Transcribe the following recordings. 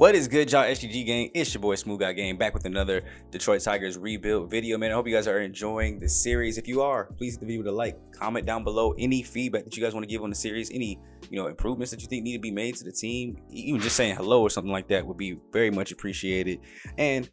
What is good, y'all? SGG gang, it's your boy SmooveGotGame back with another Detroit Tigers rebuild video, man. I hope you guys are enjoying the series. If you are, please hit the video with a like, comment down below any feedback that you guys want to give on the series, any improvements that you think need to be made to the team, even just saying hello or something like that would be very much appreciated. And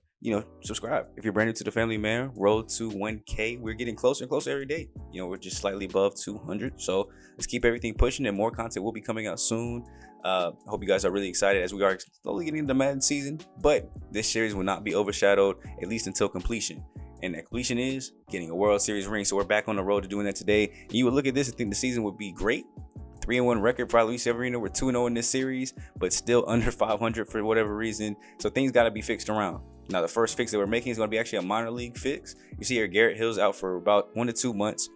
subscribe if you're brand new to the family, man. Road to 1K. We're getting closer and closer every day. We're just slightly above 200. So let's keep everything pushing, and more content will be coming out soon. I hope you guys are really excited as we are slowly getting into the Madden season. But this series will not be overshadowed, at least until completion. And that completion is getting a World Series ring. So we're back on the road to doing that today. And you would look at this and think the season would be great. 3-1 record for Luis Severino. We're 2-0 in this series, but still under 500 for whatever reason. So things got to be fixed around. Now, the first fix that we're making is going to be actually a minor league fix. You see here, Garrett Hill's out for about 1 to 2 months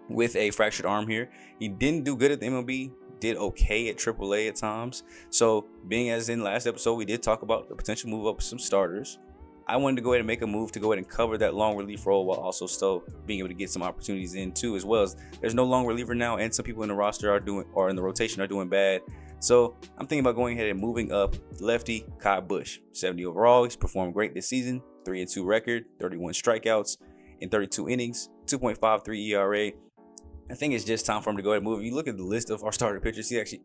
with a fractured arm here. He didn't do good at the MLB, did okay at AAA at times. So being as in last episode, we did talk about the potential move up some starters. I wanted to go ahead and make a move to go ahead and cover that long relief role while also still being able to get some opportunities in too, as well as there's no long reliever now, and some people in the roster are doing, or in the rotation are doing bad. So I'm thinking about going ahead and moving up lefty Kyle Busch. 70 overall. He's performed great this season. 3-2 record, 31 strikeouts in 32 innings, 2.53 ERA. I think it's just time for him to go ahead and move. If you look at the list of our starter pitchers, he's actually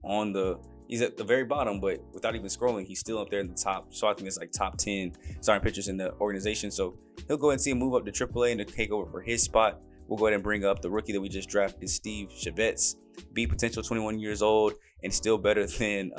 he's at the very bottom, but without even scrolling, he's still up there in the top. So I think it's like top 10 starting pitchers in the organization. So he'll go ahead and see him move up to AAA and to take over for his spot. We'll go ahead and bring up the rookie that we just drafted, Steve Chavez. B potential, 21 years old, and still better than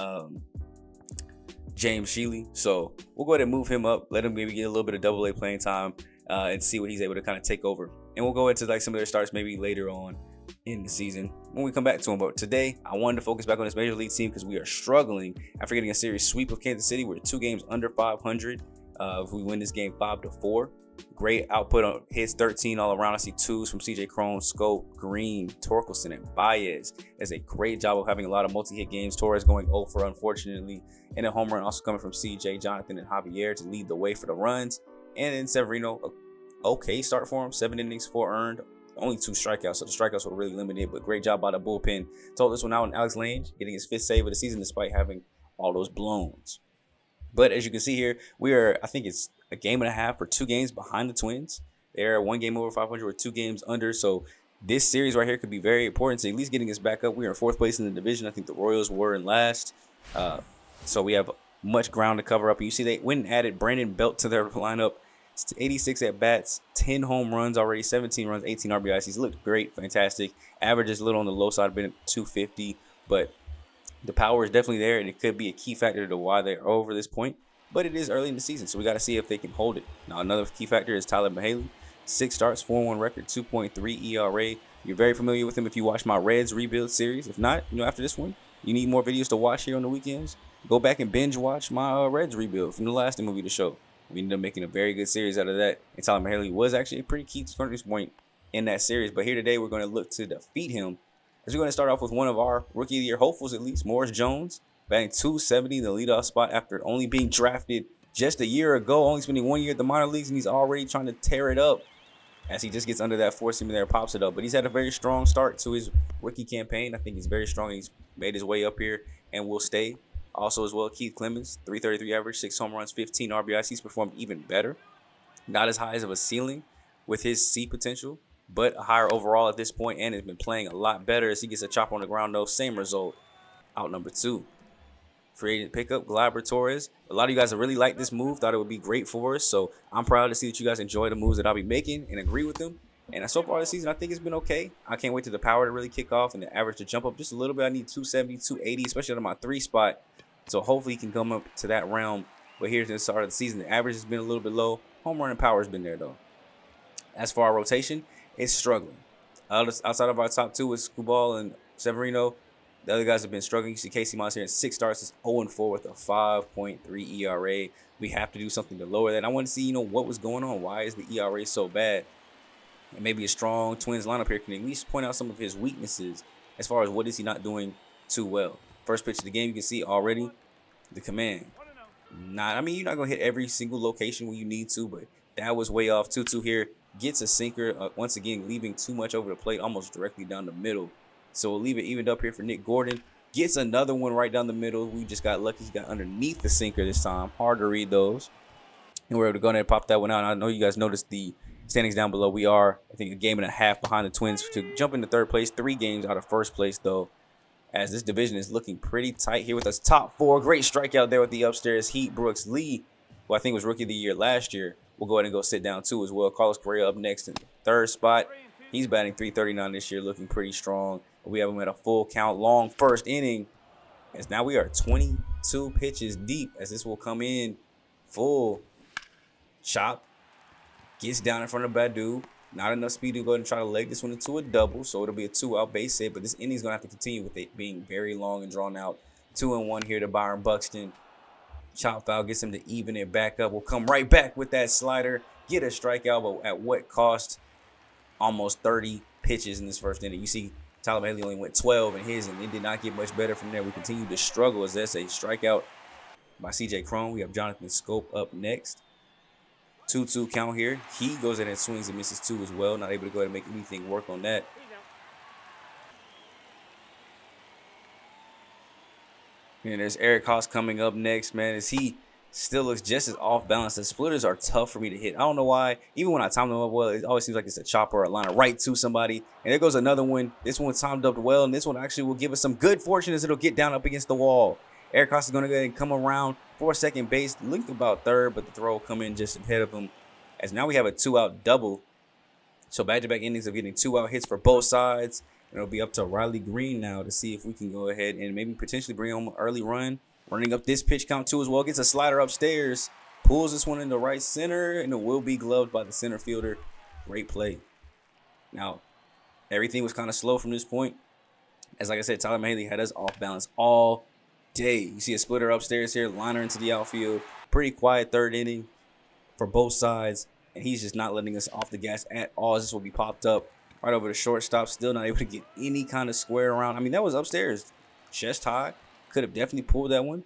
James Shealy. So we'll go ahead and move him up, let him maybe get a little bit of AA playing time, and see what he's able to kind of take over. And we'll go into like some of their starts maybe later on in the season when we come back to him. But today I wanted to focus back on this major league team because we are struggling after getting a series sweep of Kansas City. We're 2 games under 500. If we win this game 5-4, great output on hits, 13 all around. I see 2s from CJ Cron, Scope, Green, Torkelson, and Baez. Does a great job of having a lot of multi-hit games. Torres going 0 for unfortunately, and a home run also coming from CJ, Jonathan, and Javier to lead the way for the runs. And then Severino, okay start for him, 7 innings, 4 earned. Only 2 strikeouts, so the strikeouts were really limited, but great job by the bullpen. Told this one out, and Alex Lange getting his 5th save of the season despite having all those blowns. But as you can see here, we are, I think it's a game and a half or 2 games behind the Twins. They're 1 game over 500 or 2 games under. So this series right here could be very important to at least getting us back up. We are in 4th place in the division. I think the Royals were in last. So we have much ground to cover up. And you see they went and added Brandon Belt to their lineup. 86 at bats, 10 home runs already, 17 runs, 18 RBIs. He's looked great, fantastic. Average is a little on the low side, been at 250, but the power is definitely there, and it could be a key factor to why they're over this point. But it is early in the season, so we got to see if they can hold it. Now, another key factor is Tyler Mahaley. 6 starts, 4-1 record, 2.3 ERA. You're very familiar with him if you watch my Reds rebuild series. If not, after this one, you need more videos to watch here on the weekends. Go back and binge watch my Reds rebuild from the last movie to show. We ended up making a very good series out of that. And Tyler Mahaley was actually a pretty key turning point in that series. But here today, we're going to look to defeat him. As we're going to start off with one of our Rookie of the Year hopefuls, at least, Morris Jones, batting .270, the leadoff spot after only being drafted just a year ago, only spending 1 year at the minor leagues, and he's already trying to tear it up as he just gets under that four-seamer there and pops it up. But he's had a very strong start to his rookie campaign. I think he's very strong. He's made his way up here and will stay. Also as well, Keith Clemens, 333 average, 6 home runs, 15 RBIs. He's performed even better. Not as high as of a ceiling with his C potential, but a higher overall at this point, and has been playing a lot better as he gets a chop on the ground, though. Same result. Out number 2. Free agent pickup, Gleyber Torres. A lot of you guys have really liked this move, thought it would be great for us. So I'm proud to see that you guys enjoy the moves that I'll be making and agree with them. And so far this season, I think it's been okay. I can't wait to the power to really kick off and the average to jump up just a little bit. I need 270, 280, especially on my 3 spot. So hopefully he can come up to that realm. But here's the start of the season. The average has been a little bit low. Home run and power has been there, though. As for our rotation, it's struggling. Outside of our top 2 with Scubal and Severino, the other guys have been struggling. You see Casey Moss here in 6 starts. Is 0-4 with a 5.3 ERA. We have to do something to lower that. I want to see, what was going on. Why is the ERA so bad? And maybe a strong Twins lineup here can at least point out some of his weaknesses as far as what is he not doing too well. First pitch of the game, you can see already the command. You're not going to hit every single location where you need to, but that was way off. 2-2 here. Gets a sinker, once again, leaving too much over the plate, almost directly down the middle. So we'll leave it evened up here for Nick Gordon. Gets another one right down the middle. We just got lucky. He got underneath the sinker this time. Hard to read those. And we're able to go ahead and pop that one out. And I know you guys noticed the standings down below. We are, I think, a game and a half behind the Twins to jump into third place. 3 games out of first place, though, as this division is looking pretty tight here with us. Top 4. Great strikeout there with the upstairs heat. Brooks Lee, who I think was Rookie of the Year last year, will go ahead and go sit down, too, as well. Carlos Correa up next in the third spot. He's batting .339 this year, looking pretty strong. We have him at a full count, long first inning, as now we are 22 pitches deep, as this will come in full. Chop gets down in front of Badu. Not enough speed to go ahead and try to leg this one into a double, so it'll be a 2-out base hit. But this inning's going to have to continue with it being very long and drawn out. 2-1 here to Byron Buxton. Chop foul gets him to even it back up. We'll come right back with that slider. Get a strikeout, but at what cost? Almost 30 pitches in this first inning. You see Tyler Mahle only went 12 in his, and it did not get much better from there. We continue to struggle as that's a strikeout by C.J. Cron. We have Jonathan Scope up next. 2-2 count here. He goes in and swings and misses 2 as well. Not able to go ahead and make anything work on that. And there's Eric Haas coming up next, man, as he still looks just as off balance. The splitters are tough for me to hit. I don't know why. Even when I time them up well, it always seems like it's a chopper or a liner right to somebody. And there goes another one. This one timed up well, and this one actually will give us some good fortune as it'll get down up against the wall. Eric Haas is going to go ahead and come around for second base, linked about third, but the throw will come in just ahead of him. As now we have a 2-out double. So back-to-back innings of getting 2-out hits for both sides. And it'll be up to Riley Green now to see if we can go ahead and maybe potentially bring home an early run. Running up this pitch count too as well. Gets a slider upstairs. Pulls this one into right center, and it will be gloved by the center fielder. Great play. Now, everything was kind of slow from this point. As like I said, Tyler Mahle had us off balance all day. You see a splitter upstairs here, liner into the outfield. Pretty quiet third inning for both sides, and he's just not letting us off the gas at all. This will be popped up right over the shortstop. Still not able to get any kind of square around. I mean, that was upstairs, chest high. Could have definitely pulled that one,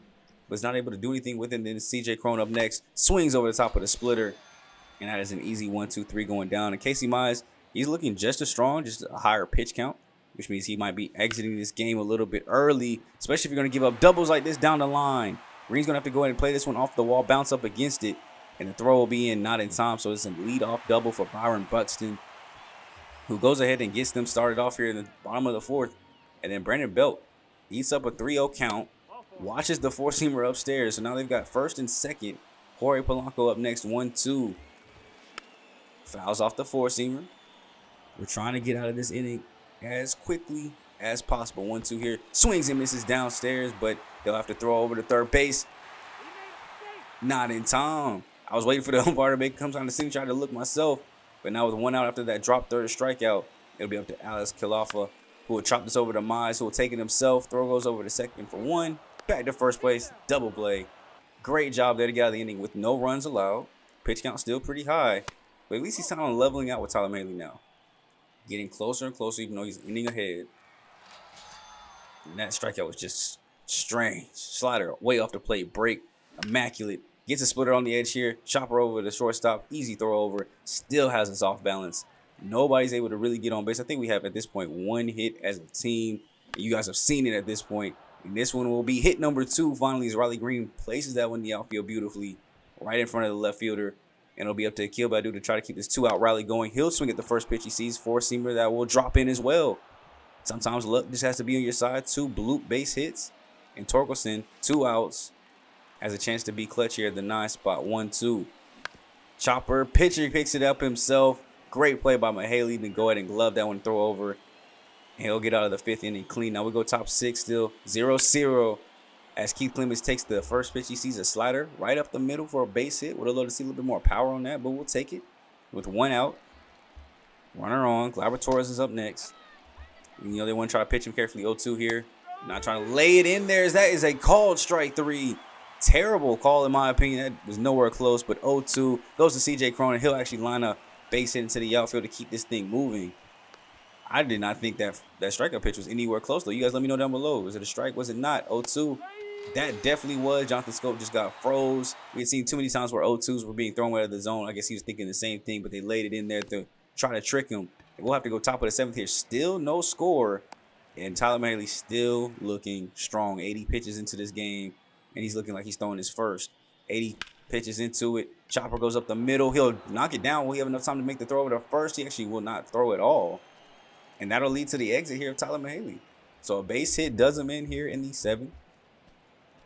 but was not able to do anything with it. And then C.J. Cron up next, swings over the top of the splitter, and that is an easy 1-2-3 going down. And Casey Mize, he's looking just as strong, just a higher pitch count, which means he might be exiting this game a little bit early, especially if you're going to give up doubles like this down the line. Green's going to have to go ahead and play this one off the wall, bounce up against it, and the throw will be in, not in time. So it's a lead-off double for Byron Buxton, who goes ahead and gets them started off here in the bottom of the fourth. And then Brandon Belt eats up a 3-0 count, watches the four-seamer upstairs. So now they've got first and second. Jorge Polanco up next, 1-2. Fouls off the four-seamer. We're trying to get out of this inning as quickly as possible. 1-2 here. Swings and misses downstairs, but they'll have to throw over to third base. Not in time. I was waiting for the umpire to make comes on the scene, trying to look myself. But now with 1 out after that drop third strikeout, it'll be up to Alex Kilafa, who will chop this over to Mize, who will take it himself. Throw goes over to second for 1. Back to first place. Double play. Great job there to get out of the inning with no runs allowed. Pitch count still pretty high. But at least he's kind of leveling out with Tyler Mahle now. Getting closer and closer, even though he's inning ahead. And that strikeout was just strange. Slider way off the plate. Break. Immaculate. Gets a splitter on the edge here. Chopper over the shortstop. Easy throw over. Still has us off balance. Nobody's able to really get on base. I think we have at this point 1 hit as a team. You guys have seen it at this point. And this one will be hit number 2. Finally, as Riley Green places that one in the outfield beautifully. Right in front of the left fielder. And it'll be up to Akil Badu to try to keep this 2-out rally going. He'll swing at the first pitch he sees. Four-seamer that will drop in as well. Sometimes luck just has to be on your side. 2 bloop base hits. And Torkelson, 2 outs. Has a chance to be clutch here at the 9 spot. 1-2. Chopper. Pitcher picks it up himself. Great play by Mahle to go ahead and glove that one, throw over. And he'll get out of the 5th inning clean. Now we go top 6 still. 0-0. As Keith Clemens takes the first pitch, he sees a slider right up the middle for a base hit. Would have loved to see a little bit more power on that, but we'll take it. With 1 out. Runner on. Gleyber Torres is up next. You know they want to try to pitch him carefully. 0-2 here. Not trying to lay it in there. That is a called strike 3. Terrible call in my opinion. That was nowhere close, but 0-2 goes to C.J. Cron. He'll actually line a base hit into the outfield to keep this thing moving. I did not think that strikeout pitch was anywhere close, though. You guys let me know down below. Was it a strike? Was it not? 0-2. That definitely was. Jonathan Scope just got froze. We had seen too many times where 0-2s were being thrown out of the zone. I guess he was thinking the same thing, but they laid it in there to try to trick him. And we'll have to go top of the 7th here. Still no score. And Tyler Mahle still looking strong. 80 pitches into this game, and he's looking like he's throwing his first. 80 pitches into it. Chopper goes up the middle. He'll knock it down. Will he have enough time to make the throw over to first? He actually will not throw at all. And that'll lead to the exit here of Tyler Mahle. So a base hit does him in here in the 7th.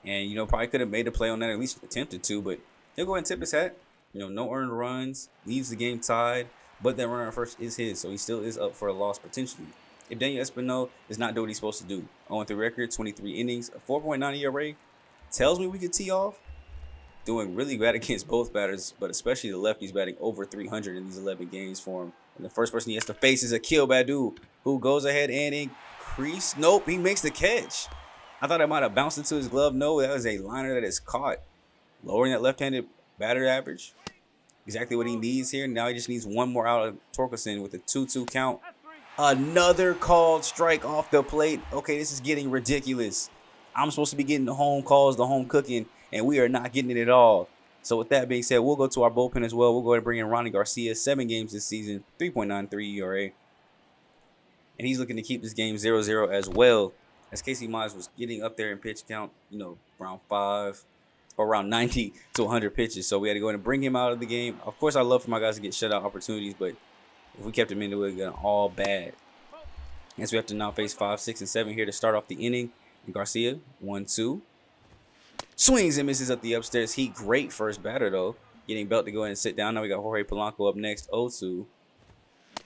And, probably could have made a play on that, at least attempted to, but he'll go ahead and tip his hat. No earned runs, leaves the game tied, but that runner at first is his, so he still is up for a loss potentially. If Daniel Espino does not do what he's supposed to do, 0-3 record, 23 innings, a 4.9 ERA, tells me we could tee off. Doing really bad against both batters, but especially the lefties batting over 300 in these 11 games for him. And the first person he has to face is Akil Baddoo, who goes ahead and increase. Nope, he makes the catch. I thought it might have bounced into his glove. No, that was a liner that is caught. Lowering that left-handed batter average. Exactly what he needs here. Now he just needs one more out of Torkelson with a 2-2 count. Another called strike off the plate. Okay, this is getting ridiculous. I'm supposed to be getting the home calls, the home cooking, and we are not getting it at all. So with that being said, we'll go to our bullpen as well. We'll go ahead and bring in Ronnie Garcia. 7 games this season, 3.93 ERA. And he's looking to keep this game 0-0 as well. As Casey Mize was getting up there in pitch count, around 5 or around 90 to 100 pitches. So we had to go ahead and bring him out of the game. Of course, I love for my guys to get shutout opportunities, but if we kept him in, it would have been all bad. And so we have to now face 5, 6, and 7 here to start off the inning. And Garcia, 1-2. Swings and misses up the upstairs heat. Great first batter, though. Getting Belt to go ahead and sit down. Now we got Jorge Polanco up next, 0-2.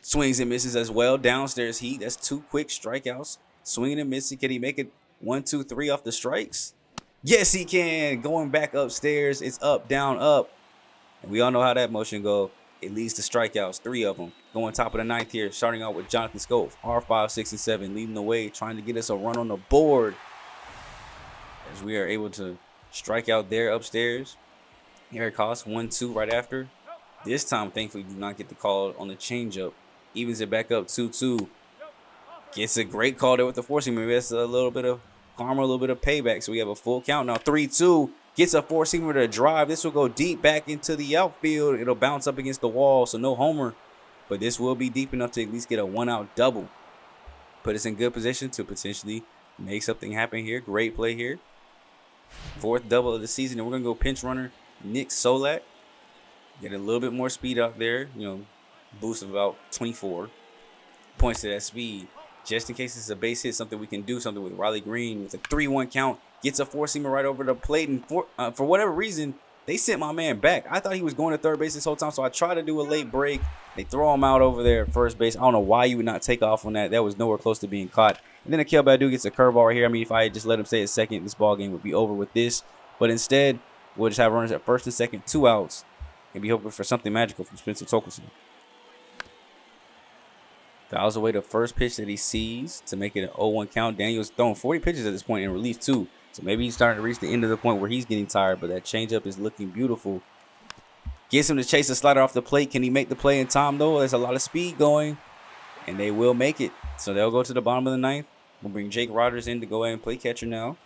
Swings and misses as well. Downstairs heat. That's 2 quick strikeouts. Swinging and missing. Can he make it 1, 2, 3 off the strikes? Yes, he can. Going back upstairs. It's up, down, up. And we all know how that motion goes. It leads to strikeouts, 3 of them. Going top of the 9th here, starting out with Jonathan Schoaf. R5, 6, and 7, leading the way, trying to get us a run on the board. As we are able to strike out there upstairs. Eric Haas, 1-2 right after. This time, thankfully, do not get the call on the changeup. Evens it back up, 2-2. Gets a great call there with the four-seamer. Maybe that's a little bit of karma, a little bit of payback. So we have a full count now, 3-2. Gets a four-seamer to drive. This will go deep back into the outfield. It'll bounce up against the wall, so no homer. But this will be deep enough to at least get a 1-out double. Put us in good position to potentially make something happen here. Great play here. 4th double of the season. And we're going to go pinch runner Nick Solak. Get a little bit more speed out there. Boost of about 24. Points to that speed. Just in case it's a base hit, something we can do. Something with Riley Green with a 3-1 count. Gets a four-seamer right over the plate. And for whatever reason, they sent my man back. I thought he was going to third base this whole time, so I tried to do a late break. They throw him out over there at first base. I don't know why you would not take off on that. That was nowhere close to being caught. And then Akil Baddoo gets a curveball right here. I mean, if I had just let him stay at second, this ball game would be over with this. But instead, we'll just have runners at first and second, 2 outs, and be hoping for something magical from Spencer Torkelson. Fouls away the first pitch that he sees to make it an 0-1 count. Daniel's thrown 40 pitches at this point in relief, too. So maybe he's starting to reach the end of the point where he's getting tired, but that changeup is looking beautiful. Gets him to chase the slider off the plate. Can he make the play in time, though? There's a lot of speed going, and they will make it. So they'll go to the bottom of the 9th. We'll bring Jake Rodgers in to go ahead and play catcher now.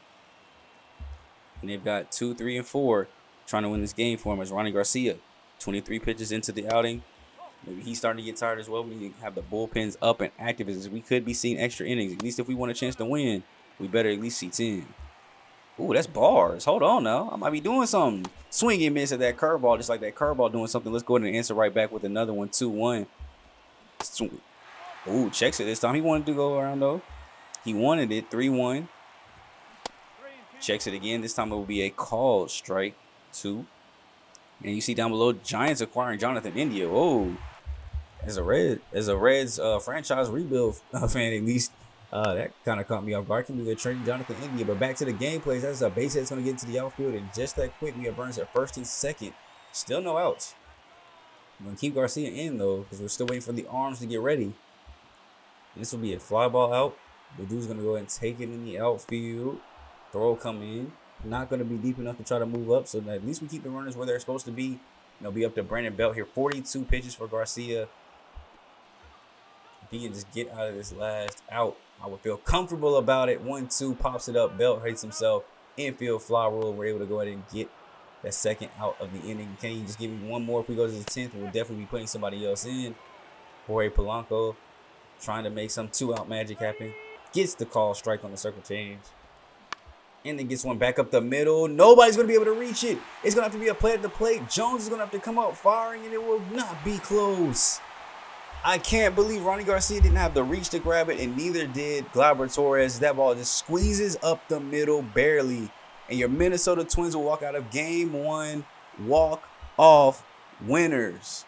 And they've got 2, 3, and 4 trying to win this game for him as Ronnie Garcia. 23 pitches into the outing. Maybe he's starting to get tired as well. We need to have the bullpens up and active as we could be seeing extra innings. At least if we want a chance to win, we better at least see 10. Ooh, that's bars. Hold on now. I might be doing something. Swing and miss at that curveball, just like that curveball doing something. Let's go ahead and answer right back with another one, 2-1. Ooh, checks it this time. He wanted to go around, though. He wanted it, 3-1. Checks it again. This time it will be a called strike, 2. And you see down below, Giants acquiring Jonathan India. Whoa. As a Reds franchise rebuild fan, at least, that kind of caught me off guard. Can we trade Jonathan India? But back to the game plays. That's a base hit that's going to get into the outfield. And just that quick, we have Burns at first and second. Still no outs. I'm going to keep Garcia in, though, because we're still waiting for the arms to get ready. This will be a fly ball out. The dude's going to go ahead and take it in the outfield. Throw come in. Not going to be deep enough to try to move up. So at least we keep the runners where they're supposed to be. Be up to Brandon Belt here. 42 pitches for Garcia. If he can just get out of this last out, I would feel comfortable about it. 1-2, pops it up. Belt hates himself. Infield fly rule. We're able to go ahead and get that second out of the inning. Can you just give me one more? If we go to the 10th, we'll definitely be putting somebody else in. Jorge Polanco trying to make some 2-out magic happen. gets the call strike on the circle change. And then gets one back up the middle. Nobody's going to be able to reach it. It's going to have to be a play at the plate. Jones is going to have to come up firing, and it will not be close. I can't believe Ronnie Garcia didn't have the reach to grab it, and neither did Gleyber Torres. That ball just squeezes up the middle barely. And your Minnesota Twins will walk out of Game 1 walk-off winners.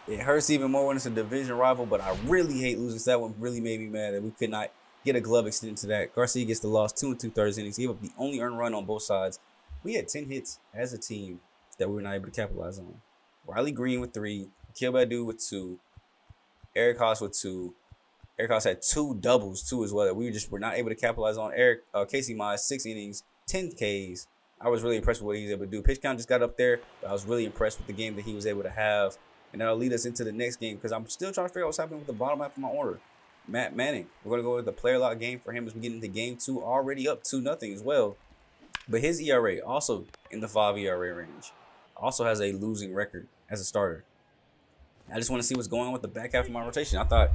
It hurts even more when it's a division rival, but I really hate losing. So that one really made me mad that we could not get a glove extended to that. Garcia gets the loss, 2 2/3 innings. Gave up the only earned run on both sides. We had 10 hits as a team that we were not able to capitalize on. Riley Green with 3, Akil Baddoo with 2, Eric Haas with 2. Eric Haas had 2 doubles too as well that we were not able to capitalize on. Casey Mize, 6 innings, 10 Ks. I was really impressed with what he was able to do. Pitch count just got up there, but I was really impressed with the game that he was able to have. And that'll lead us into the next game because I'm still trying to figure out what's happening with the bottom half of my order. Matt Manning. We're going to go with the player lock game for him as we get into Game 2, already up 2-0 as well. But his ERA also in the 5 ERA range. Also has a losing record as a starter. I just want to see what's going on with the back half of my rotation. I thought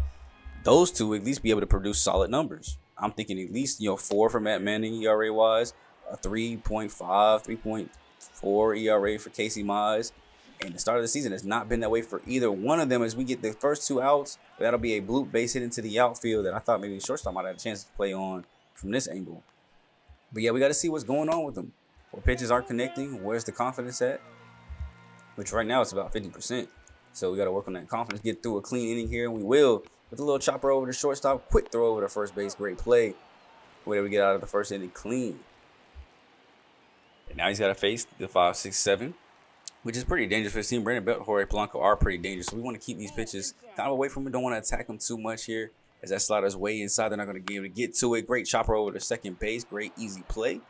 those two would at least be able to produce solid numbers. I'm thinking at least 4 for Matt Manning ERA wise, a 3.5, 3.4 ERA for Casey Mize. And the start of the season has not been that way for either one of them as we get the first 2 outs. But that'll be a bloop base hit into the outfield that I thought maybe the shortstop might have a chance to play on from this angle. But yeah, we got to see what's going on with them. What pitches aren't connecting? Where's the confidence at? Which right now it's about 50%. So we got to work on that confidence, get through a clean inning here, and we will. With a little chopper over the shortstop, quick throw over to first base, great play. Where we get out of the first inning clean. And now he's got to face the 5, 6, 7. Which is pretty dangerous for his team. Brandon Belt, Jorge Polanco are pretty dangerous. So we want to keep these pitches kind of away from him. Don't want to attack them too much here. As that slider's way inside, they're not going to be able to get to it. Great chopper over to second base. Great easy play.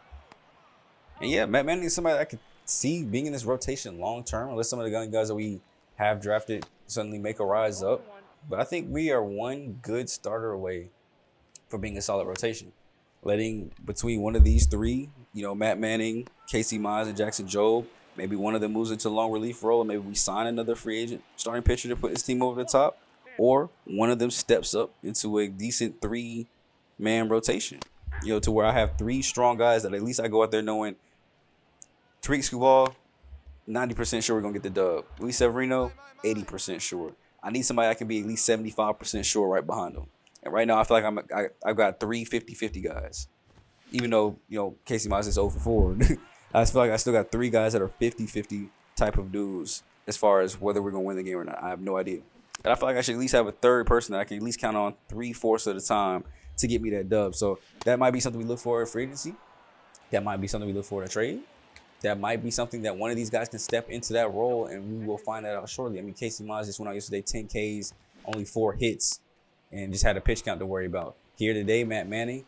And yeah, Matt Manning is somebody I could see being in this rotation long term. Unless some of the young guys that we have drafted suddenly make a rise up. But I think we are one good starter away from being a solid rotation. Letting between one of these 3, Matt Manning, Casey Mize, and Jackson Jobe, maybe one of them moves into a long relief role, and maybe we sign another free agent starting pitcher to put his team over the top, or one of them steps up into a decent 3-man rotation, to where I have 3 strong guys that at least I go out there knowing Tariq Skubal, 90% sure we're going to get the dub. Luis Severino, 80% sure. I need somebody I can be at least 75% sure right behind them. And right now I feel like I've got 3 50-50 guys, even though, Casey Mize is 0 for 4. I feel like I still got 3 guys that are 50-50 type of dudes as far as whether we're going to win the game or not. I have no idea. And I feel like I should at least have a third person that I can at least count on 3/4 of the time to get me that dub. So that might be something we look for at free agency. That might be something we look for at a trade. That might be something that one of these guys can step into that role, and we will find that out shortly. I mean, Casey Mize just went out yesterday, 10 Ks, only 4 hits, and just had a pitch count to worry about. Here today, Matt Manning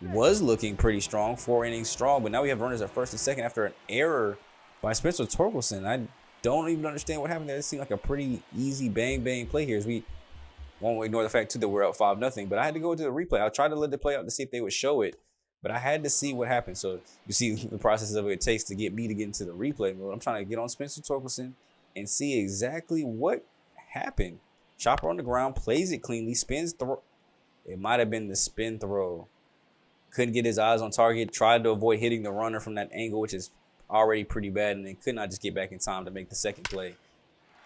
was looking pretty strong, 4 innings strong, but now we have runners at first and second after an error by Spencer Torkelson. I don't even understand what happened there. It seemed like a pretty easy bang play here as we won't ignore the fact too that we're up 5-0, but I had to go to the replay. I tried to let the play out to see if they would show it, but I had to see what happened. So you see the process of it takes to get me to get into the replay mode. I'm trying to get on Spencer Torkelson and see exactly what happened. Chopper on the ground, plays it cleanly, spins throw. It might have been the spin throw. Couldn't get his eyes on target, tried to avoid hitting the runner from that angle, which is already pretty bad, and then could not just get back in time to make the second play.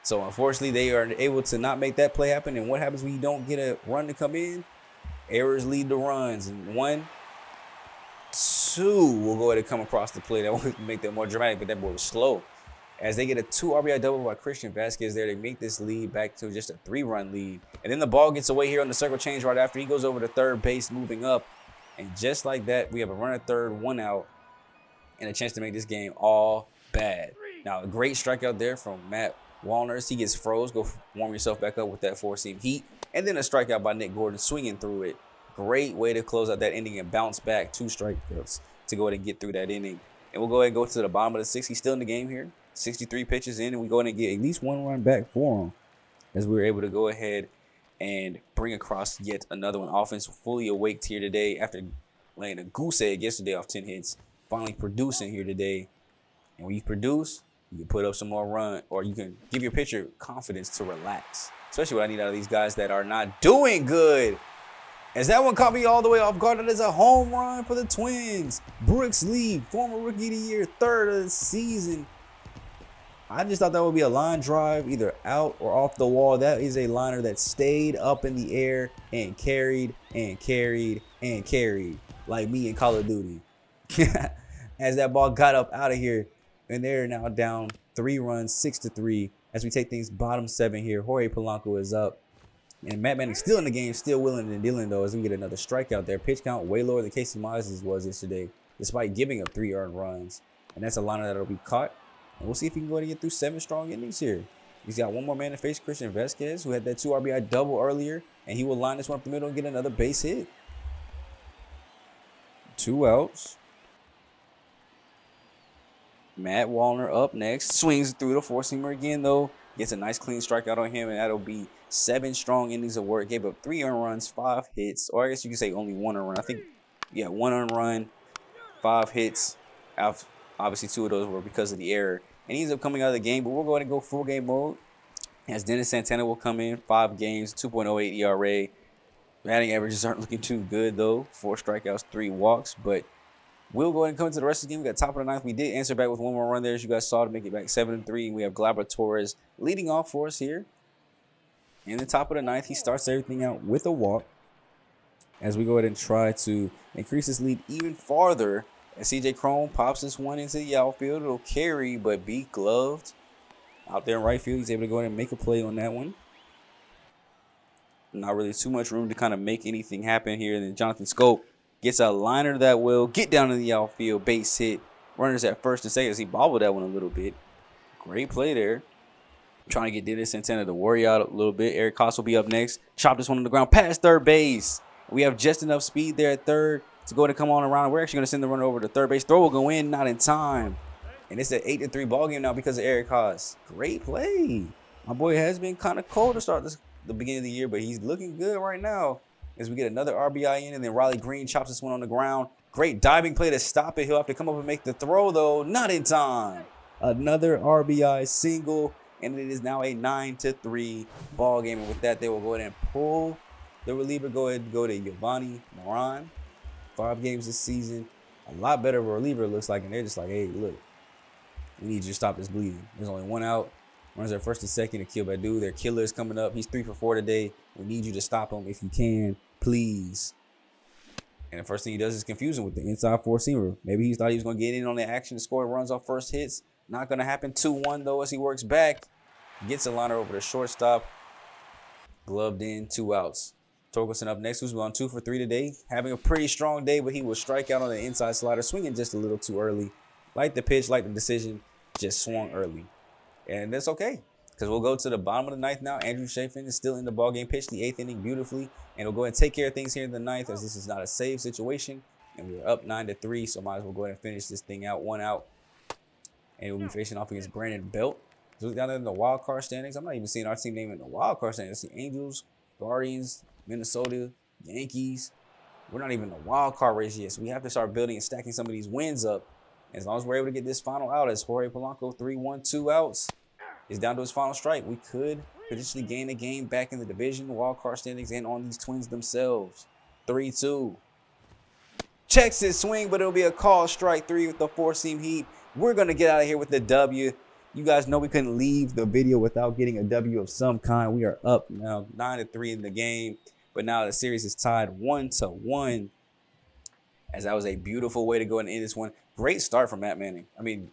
So unfortunately, they are able to not make that play happen. And what happens when you don't get a run to come in? Errors lead to runs. And 1, 2 will go ahead and come across the play. That will make that more dramatic, but that boy was slow. As they get a 2 RBI double by Christian Vasquez there, they make this lead back to just a 3-run lead. And then the ball gets away here on the circle change right after. He goes over to third base, moving up. And just like that, we have a runner at third, 1 out, and a chance to make this game all bad. Now, a great strikeout there from Matt Wallners. He gets froze. Go warm yourself back up with that 4-seam heat. And then a strikeout by Nick Gordon, swinging through it. Great way to close out that inning and bounce back 2 strikeouts to go ahead and get through that inning. And we'll go ahead and go to the bottom of the 6th. He's still in the game here. 63 pitches in, and we go ahead and get at least 1 run back for him as we were able to go ahead and bring across yet another one. Offense fully awake here today after laying a goose egg yesterday off 10 hits. Finally producing here today. And when you produce, you can put up some more run, or you can give your pitcher confidence to relax. Especially what I need out of these guys that are not doing good. As that one caught me all the way off guard. That is a home run for the Twins. Brooks Lee, former Rookie of the Year, third of the season. I just thought that would be a line drive, either out or off the wall. That is a liner that stayed up in the air and carried and carried and carried, like me in Call of Duty. As that ball got up out of here, and they're now down 3 runs, 6-3. As we take things bottom 7 here, Jorge Polanco is up. And Matt Manning still in the game, still willing and dealing, though, as we get another strikeout there. Pitch count way lower than Casey Mize was yesterday, despite giving up 3 earned runs. And that's a liner that'll be caught. And we'll see if he can go ahead and get through 7 strong innings here. He's got one more man to face, Christian Vasquez, who had that 2 RBI double earlier. And he will line this one up the middle and get another base hit. 2 outs. Matt Wallner up next. Swings through the 4-seamer again, though. Gets a nice clean strikeout on him, and that'll be 7 strong innings of work. Gave up 3 earned runs, 5 hits. Or I guess you could say only 1 earned run. I think, yeah, 1 earned run, 5 hits. Obviously, 2 of those were because of the error. And he ends up coming out of the game, but we'll go ahead and go full game mode. As Dennis Santana will come in, 5 games, 2.08 ERA. Batting averages aren't looking too good, though. 4 strikeouts, 3 walks. But we'll go ahead and come into the rest of the game. We got top of the 9th. We did answer back with 1 more run there, as you guys saw, to make it back 7-3. We have Gleyber Torres leading off for us here. In the top of the 9th, he starts everything out with a walk. As we go ahead and try to increase his lead even farther. As CJ Cron pops this one into the outfield, it'll carry but be gloved. Out there in right field, he's able to go ahead and make a play on that one. Not really too much room to kind of make anything happen here. And then Jonathan Scope gets a liner that will get down in the outfield, base hit. Runners at first and second as he bobbled that one a little bit. Great play there. Trying to get Dennis Santana to worry out a little bit. Eric Koss will be up next. Chop this one on the ground past third base. We have just enough speed there at third to go ahead and come on around. We're actually going to send the runner over to third base. Throw will go in, not in time. And it's an 8-3 ball game now because of Eric Koss. Great play. My boy has been kind of cold to start the beginning of the year, but he's looking good right now. As we get another RBI in, and then Riley Green chops this one on the ground. Great diving play to stop it. He'll have to come up and make the throw, though. Not in time. Another RBI single, and it is now a 9-3 ball game. And with that, they will go ahead and pull the reliever. Go ahead and go to Giovanni Moran. 5 games this season. A lot better of a reliever, it looks like. And they're just like, hey, look, we need you to stop this bleeding. There's only 1 out. Runners at first and second to kill Badu. Their killer is coming up. He's 3 for 4 today. We need you to stop him if you can, please. And the first thing he does is confuse him with the inside 4-seamer. Maybe he thought he was going to get in on the action to score runs off first hits. Not going to happen. 2-1, though, as he works back. Gets a liner over the shortstop. Gloved in, 2 outs. Torkelson up next, who's gone 2 for 3 today. Having a pretty strong day, but he will strike out on the inside slider. Swinging just a little too early. Like the pitch, like the decision, just swung early. And that's okay, because we'll go to the bottom of the 9th now. Andrew Chafin is still in the ballgame. Pitched the 8th inning beautifully. And we'll go ahead and take care of things here in the 9th, as this is not a save situation. And we're up 9-3, so might as well go ahead and finish this thing out. 1 out. And we'll be facing off against Brandon Belt. So down there in the wild card standings, I'm not even seeing our team name in the wild card standings. I see Angels, Guardians, Minnesota, Yankees. We're not even in the wild card race yet, so we have to start building and stacking some of these wins up. As long as we're able to get this final out, as Jorge Polanco, 3-1, 2 outs, is down to his final strike, we could potentially gain a game back in the division, wild card standings, and on these Twins themselves. 3-2. Checks his swing, but it'll be a call, strike 3 with the 4-seam heat. We're going to get out of here with the W. You guys know we couldn't leave the video without getting a W of some kind. We are up now 9-3 in the game, but now the series is tied 1-1. As that was a beautiful way to go and end this one. Great start from Matt Manning. I mean,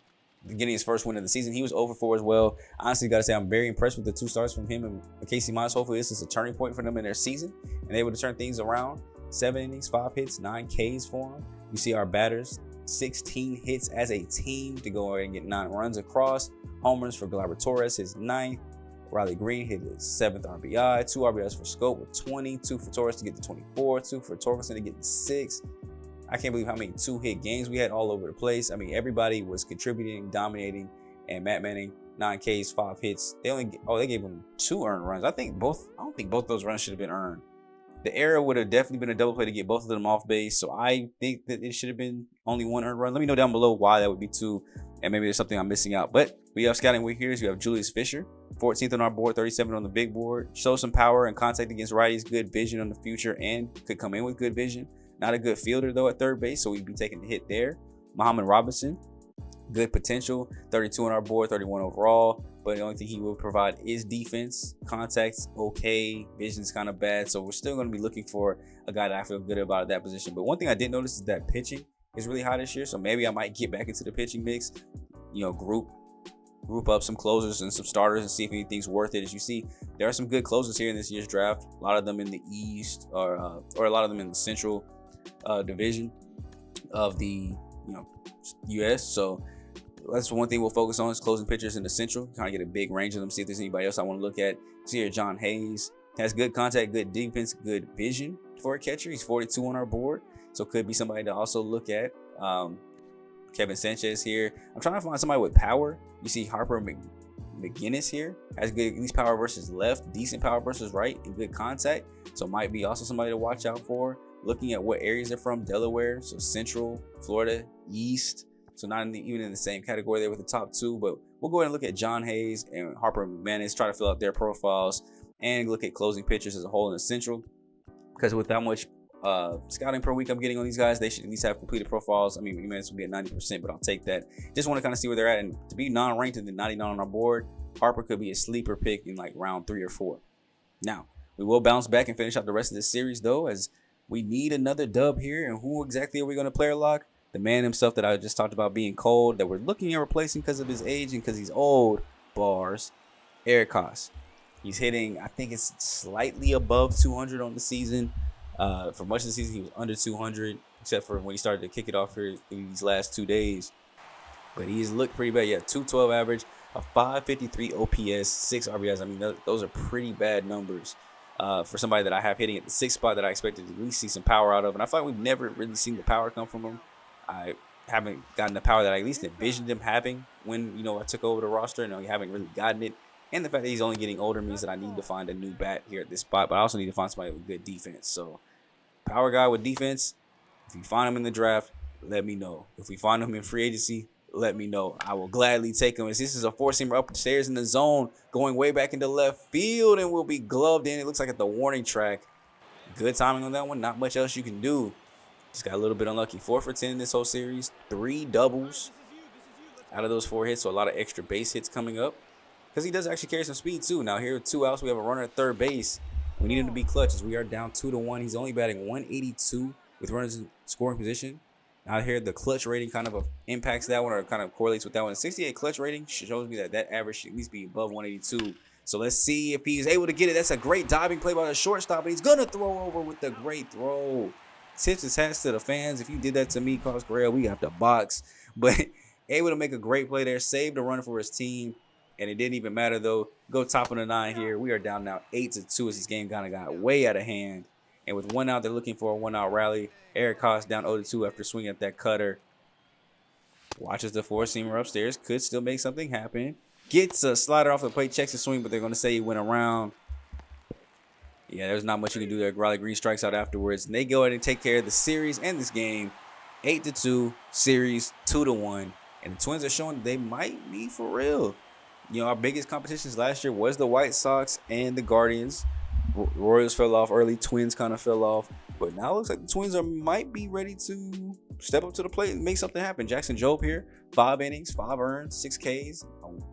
getting his first win of the season. He was over 4 as well. Honestly, got to say, I'm very impressed with the 2 starts from him and Casey Mize. Hopefully, this is a turning point for them in their season, and they're able to turn things around. 7 innings, 5 hits, 9 Ks for them. You see our batters, 16 hits as a team to go ahead and get 9 runs across. Homers for Gleyber Torres, his 9th. Riley Green hit his 7th RBI. 2 RBIs for Scope with 20. 2 for Torres to get to 24. 2 for Torkelson to get to 6. I can't believe how many 2-hit games we had all over the place. I mean, everybody was contributing, dominating, and Matt Manning, 9 Ks, 5 hits. They gave him 2 earned runs. I don't think both those runs should have been earned. The error would have definitely been a double play to get both of them off base. So I think that it should have been only 1 earned run. Let me know down below why that would be 2, and maybe there's something I'm missing out. But we have scouting with here. You have Julius Fisher, 14th on our board, 37 on the big board. Shows some power and contact against righties, good vision on the future, and could come in with good vision. Not a good fielder, though, at third base, so we'd be taking the hit there. Muhammad Robinson, good potential, 32 on our board, 31 overall. But the only thing he will provide is defense. Contact's okay, vision's kind of bad, so we're still going to be looking for a guy that I feel good about at that position. But one thing I did notice is that pitching is really high this year, so maybe I might get back into the pitching mix. Group up some closers and some starters and see if anything's worth it. As you see, there are some good closers here in this year's draft. A lot of them in the East, or a lot of them in the Central division of the U.S. So that's one thing we'll focus on is closing pitchers in the Central. Kind of get a big range of them. See if there's anybody else I want to look at. See here, John Hayes has good contact, good defense, good vision for a catcher. He's 42 on our board, so could be somebody to also look at. Kevin Sanchez here. I'm trying to find somebody with power. You see Harper McGinnis here has good, at least power versus left, decent power versus right, and good contact. So might be also somebody to watch out for. Looking at what areas they're from, Delaware, so Central, Florida, East. So not even in the same category there with the top two, but we'll go ahead and look at John Hayes and Harper McManus, try to fill out their profiles and look at closing pitchers as a whole in the Central. Because with that much scouting per week I'm getting on these guys, they should at least have completed profiles. I mean, McManus will be at 90%, but I'll take that. Just want to kind of see where they're at. And to be non-ranked and then 99 on our board, Harper could be a sleeper pick in like round 3 or 4. Now, we will bounce back and finish out the rest of this series, though, as we need another dub here. And who exactly are we going to player lock? The man himself that I just talked about being cold, that we're looking at replacing because of his age and because he's old, bars, Eric Haas. He's hitting, I think it's slightly above 200 on the season. For much of the season, he was under 200, except for when he started to kick it off here these last 2 days. But he's looked pretty bad. Yeah, 212 average, a 553 OPS, 6 RBIs. I mean, those are pretty bad numbers for somebody that I have hitting at the 6th spot that I expected to at least see some power out of. And I feel like we've never really seen the power come from him. I haven't gotten the power that I at least envisioned him having when, I took over the roster, and we haven't really gotten it. And the fact that he's only getting older means that I need to find a new bat here at this spot, but I also need to find somebody with good defense. So, power guy with defense, if you find him in the draft, let me know. If we find him in free agency, let me know. I will gladly take him. As this is a 4-seamer upstairs in the zone, going way back into left field, and will be gloved in. It looks like at the warning track. Good timing on that one. Not much else you can do. Just got a little bit unlucky. 4 for 10 in this whole series. 3 doubles out of those 4 hits, so a lot of extra base hits coming up. Because he does actually carry some speed, too. Now, here with 2 outs, we have a runner at third base. We need him to be clutch as we are down 2-1. He's only batting 182 with runners in scoring position. Now, here, the clutch rating kind of impacts that one, or kind of correlates with that one. 68 clutch rating shows me that average should at least be above 182. So let's see if he's able to get it. That's a great diving play by the shortstop, but he's going to throw over with the great throw. Tips his hats to the fans. If you did that to me, Carlos Correa, we have to box. But able to make a great play there, saved a run for his team. And it didn't even matter, though. Go top of the 9 here. We are down now 8-2 as this game kind of got way out of hand. And with 1 out, they're looking for a 1-out rally. Eric Haas down 0-2 after swinging at that cutter. Watches the 4-seamer upstairs. Could still make something happen. Gets a slider off the plate, checks the swing, but they're going to say he went around. Yeah, there's not much you can do there. Riley Green strikes out afterwards. And they go ahead and take care of the series and this game. 8-2, series 2-1. And the Twins are showing they might be for real. Our biggest competitions last year was the White Sox and the Guardians. Royals fell off early. Twins kind of fell off. But now it looks like the Twins might be ready to step up to the plate and make something happen. Jackson Jobe here, 5 innings, 5 earns, 6 Ks,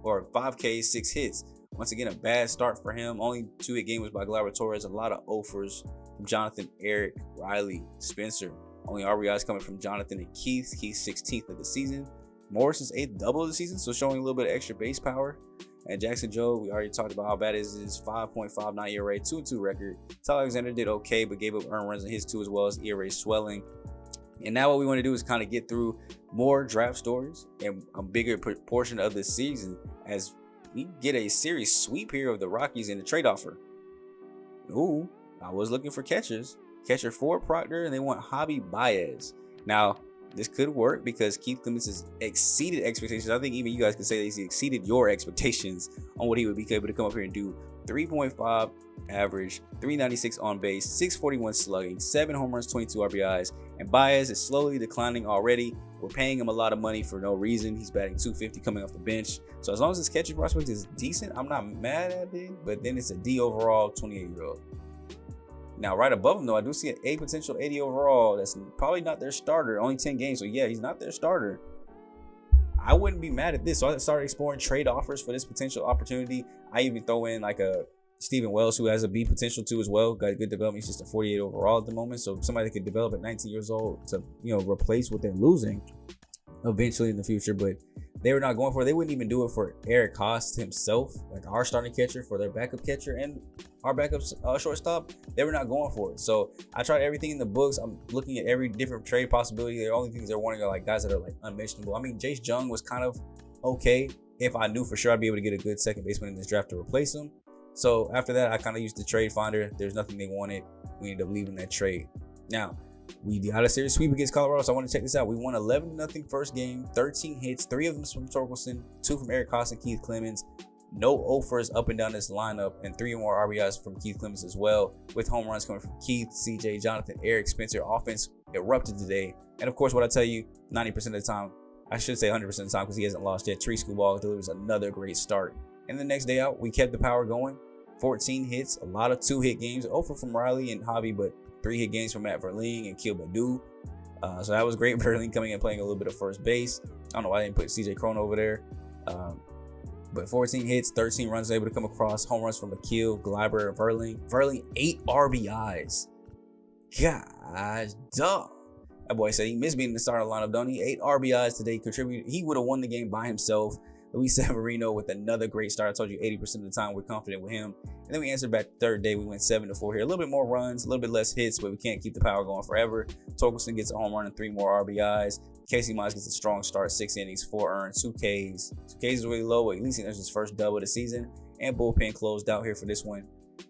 or 5 Ks, 6 hits. Once again, a bad start for him. Only 2 hit games by Gleyber Torres. A lot of offers from Jonathan, Eric, Riley, Spencer. Only RBIs coming from Jonathan and Keith. Keith's 16th of the season. Morrison's 8th double of the season, so showing a little bit of extra base power. And Jackson Jobe, we already talked about how bad is his 5.59 ERA, 2-2 record. Tyler Alexander did okay, but gave up earned runs in his 2 as well as ERA swelling. And now what we want to do is kind of get through more draft stories and a bigger portion of the season as we get a series sweep here of the Rockies in the trade offer. Ooh, I was looking for catchers. Catcher Ford Proctor, and they want Javi Baez. Now, this could work because Keith Clemens has exceeded expectations. I think even you guys could say that he exceeded your expectations on what he would be able to come up here and do. 3.5 average, 396 on base, 641 slugging, 7 home runs, 22 RBIs, and Baez is slowly declining already. We're paying him a lot of money for no reason. He's batting 250 coming off the bench. So as long as his catching prospect is decent, I'm not mad at it, but then it's a D overall 28-year-old. Now, right above him, though, I do see an A potential 80 overall. That's probably not their starter. Only 10 games. So, yeah, he's not their starter. I wouldn't be mad at this. So I started exploring trade offers for this potential opportunity. I even throw in like a Steven Wells, who has a B potential too as well. Got good development. He's just a 48 overall at the moment. So somebody that could develop at 19 years old to, replace what they're losing eventually in the future. But they were not going for it. They wouldn't even do it for Eric Haas himself, like our starting catcher, for their backup catcher and our backup shortstop. They were not going for it. So I tried everything in the books. I'm looking at every different trade possibility. The only things they're wanting are like guys that are like unmentionable. I mean, Jace Jung was kind of okay if I knew for sure I'd be able to get a good second baseman in this draft to replace him. So after that, I kind of used the trade finder. There's nothing they wanted. We ended up leaving that trade. Now, we got a series sweep against Colorado, so I want to check this out. We won 11-0 first game, 13 hits, 3 of them from Torkelson, 2 from Eric Haas and Keith Clemens. No offers up and down this lineup, and 3 more RBIs from Keith Clemens as well, with home runs coming from Keith, CJ, Jonathan, Eric, Spencer. Offense erupted today. And of course, what I tell you, 90% of the time, I should say 100% of the time because he hasn't lost yet, Tree Scuball delivers another great start. And the next day out, we kept the power going. 14 hits, a lot of 2-hit games. 0 from Riley and Hobby, but 3-hit games from Matt Verlaine and Kiel Badu. So that was great. Verlaine coming and playing a little bit of first base. I don't know why I didn't put CJ Cron over there. But 14 hits, 13 runs able to come across. Home runs from Akil, Gleiber, and Verlaine. Verlaine, 8 RBIs. Gosh, dog. That boy said he missed being in the starting lineup, don't he? 8 RBIs today, contributed. He would have won the game by himself. Luis Severino with another great start. I told you 80% of the time we're confident with him. And then we answered back the third day. We went 7-4 here. A little bit more runs, a little bit less hits, but we can't keep the power going forever. Torkelson gets a home run and 3 more RBIs. Casey Mize gets a strong start, 6 innings, 4 earned, 2 Ks. 2 Ks is really low, but at least he earns his first double of the season. And bullpen closed out here for this one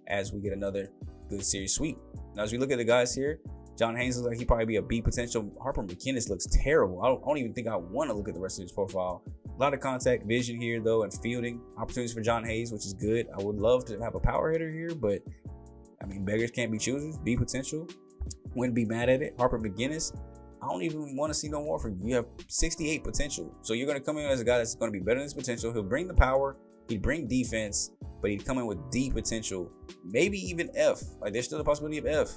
as we get another good series sweep. Now, as we look at the guys here, John Haynes looks like he'd probably be a B potential. Harper McInnes looks terrible. I don't even think I want to look at the rest of his profile. A lot of contact vision here, though, and fielding opportunities for John Hayes, which is good. I would love to have a power hitter here, but, I mean, beggars can't be choosers. B potential. Wouldn't be mad at it. Harper McInnes, I don't even want to see no more from you. You have 68 potential. So you're going to come in as a guy that's going to be better than his potential. He'll bring the power. He'd bring defense, but he'd come in with D potential. Maybe even F. Like, there's still a possibility of F.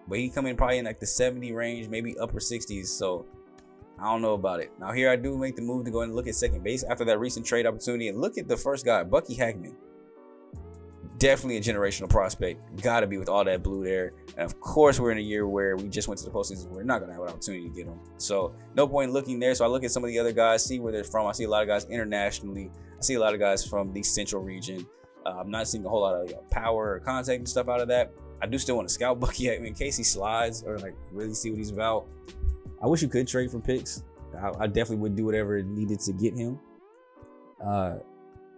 But he'd come in probably in like the 70 range, maybe upper 60s. So I don't know about it. Now here I do make the move to go and look at second base after that recent trade opportunity. And look at the first guy, Bucky Hackman. Definitely a generational prospect. Got to be with all that blue there. And of course, we're in a year where we just went to the postseason. We're not going to have an opportunity to get him. So no point looking there. So I look at some of the other guys, see where they're from. I see a lot of guys internationally. I see a lot of guys from the central region. I'm not seeing a whole lot of power or contact and stuff out of that. I do still want to scout Bucky Hackman in case he slides or like really see what he's about. I wish you could trade for picks. I definitely would do whatever it needed to get him. And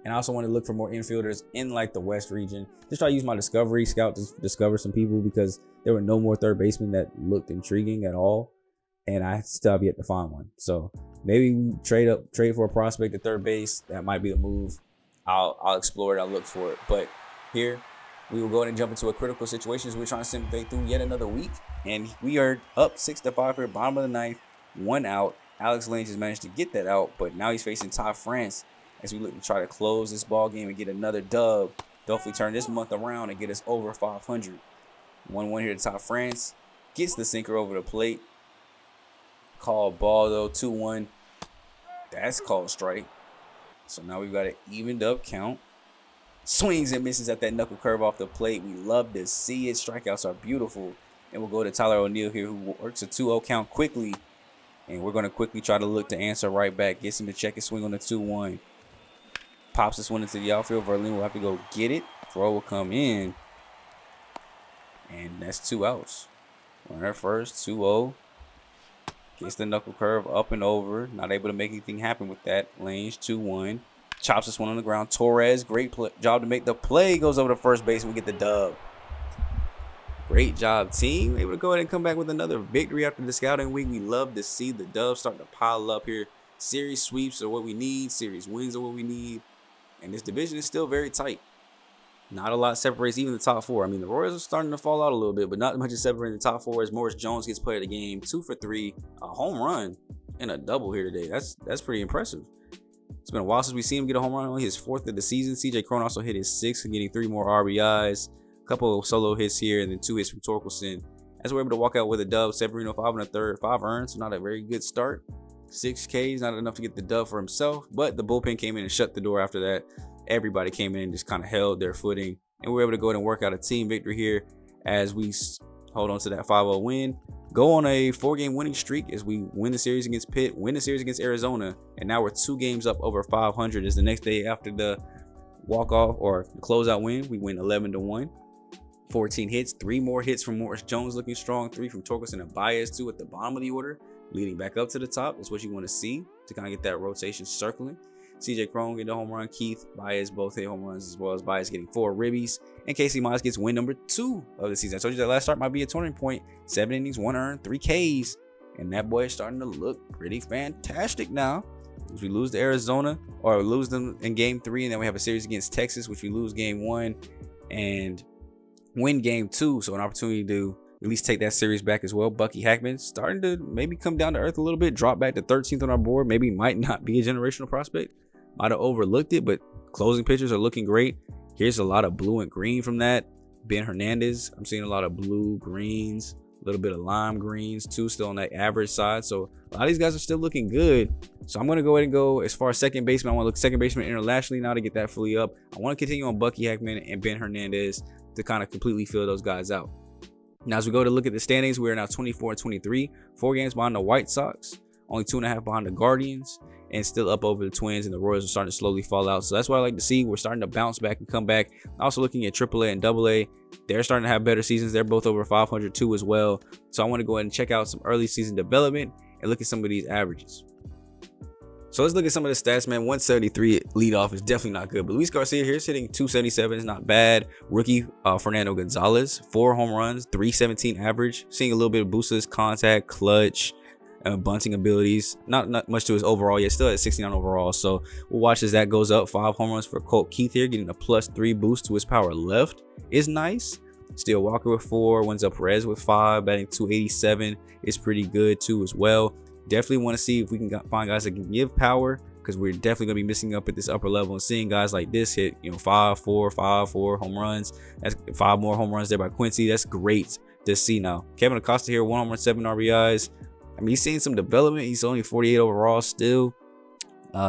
I also want to look for more infielders in like the West region. Just try to use my discovery scout to discover some people because there were no more third basemen that looked intriguing at all. And I still have yet to find one. So maybe we trade for a prospect at third base. That might be the move. I'll explore it. I'll look for it. But here we will go ahead and jump into a critical situation as we're trying to simulate through yet another week. And we are up 6-5 here, bottom of the ninth, 1 out. Alex Lynch has managed to get that out, but now he's facing Ty France as we look to try to close this ball game and get another dub. Hopefully turn this month around and get us over 500. 1-1 here to Ty France. Gets the sinker over the plate. Called ball though, 2-1. That's called strike. So now we've got an evened up count. Swings and misses at that knuckle curve off the plate. We love to see it. Strikeouts are beautiful. And we'll go to Tyler O'Neill here, who works a 2-0 count quickly. And we're going to quickly try to look to answer right back. Gets him to check his swing on the 2-1. Pops this one into the outfield. Verlaine will have to go get it. Throw will come in. And that's 2 outs. Runner first, 2-0. Gets the knuckle curve up and over. Not able to make anything happen with that. Lange, 2-1. Chops this one on the ground. Torres, great job to make the play. Goes over to first base and we get the dub. Great job, team. Able to go ahead and come back with another victory after the scouting week. We love to see the dubs starting to pile up here. Series sweeps are what we need. Series wins are what we need. And this division is still very tight. Not a lot separates even the top four. I mean, the Royals are starting to fall out a little bit, but not much is separating the top four as Morris Jones gets player of the game, 2 for 3, a home run, and a double here today. That's pretty impressive. It's been a while since we've seen him get a home run, only his 4th of the season. CJ Cron also hit his 6th, getting 3 more RBIs, a couple of solo hits here, and then 2 hits from Torkelson. As we're able to walk out with a dub, Severino 5 1/3, 5 earns, so not a very good start. 6 Ks, not enough to get the dub for himself, but the bullpen came in and shut the door after that. Everybody came in and just kind of held their footing, and we were able to go ahead and work out a team victory here as we hold on to that 5-0 win. Go on a 4-game winning streak as we win the series against Pitt, win the series against Arizona, and now we're 2 games up over 500 as the next day after the walk-off or the closeout win. We win 11-1. 14 hits, 3 more hits from Morris Jones looking strong, 3 from Torkelson and Baez, 2 at the bottom of the order, leading back up to the top. That's what you want to see to kind of get that rotation circling. CJ Cron getting a home run, Keith, Baez both hit home runs, as well as Baez getting 4 ribbies, and Casey Mize gets win number 2 of the season. I told you that last start might be a turning point. 7 innings, 1 earned, 3 Ks, and that boy is starting to look pretty fantastic now. As we lose to Arizona, or lose them in game 3, and then we have a series against Texas, which we lose game 1 and win game 2, so an opportunity to at least take that series back as well. Bucky Hackman starting to maybe come down to earth a little bit, drop back to 13th on our board. Maybe might not be a generational prospect, might have overlooked it, but closing pitchers are looking great. Here's a lot of blue and green from that. Ben Hernandez, I'm seeing a lot of blue, greens, a little bit of lime greens too, still on that average side. So a lot of these guys are still looking good. So I'm going to go ahead and go as far as second baseman. I want to look second baseman internationally now to get that fully up. I want to continue on Bucky Hackman and Ben Hernandez to kind of completely fill those guys out. Now, as we go to look at the standings, we are now 24-23, 4 games behind the White Sox, only 2.5 behind the Guardians, and still up over the Twins, and the Royals are starting to slowly fall out. So that's what I like to see. We're starting to bounce back and come back. Also looking at AAA and AA, they're starting to have better seasons. They're both over 500 too as well. So I want to go ahead and check out some early season development and look at some of these averages. So let's look at some of the stats, man. 173 leadoff is definitely not good, but Luis Garcia here is hitting 277 is not bad. Rookie Fernando Gonzalez, 4 home runs, 317 average. Seeing a little bit of boost to his contact, clutch, bunting abilities. Not much to his overall yet, still at 69 overall. So we'll watch as that goes up. 5 home runs for Colt Keith here, getting a +3 boost to his power left is nice. Steele Walker with 4, Wenzel Perez with 5, batting 287 is pretty good too as well. Definitely want to see if we can find guys that can give power, because we're definitely going to be missing up at this upper level, and seeing guys like this hit, 5-4 home runs. That's 5 more home runs there by Quincy. That's great to see now. Kevin Acosta here, 1 home run, 7 RBIs. I mean, he's seeing some development. He's only 48 overall still.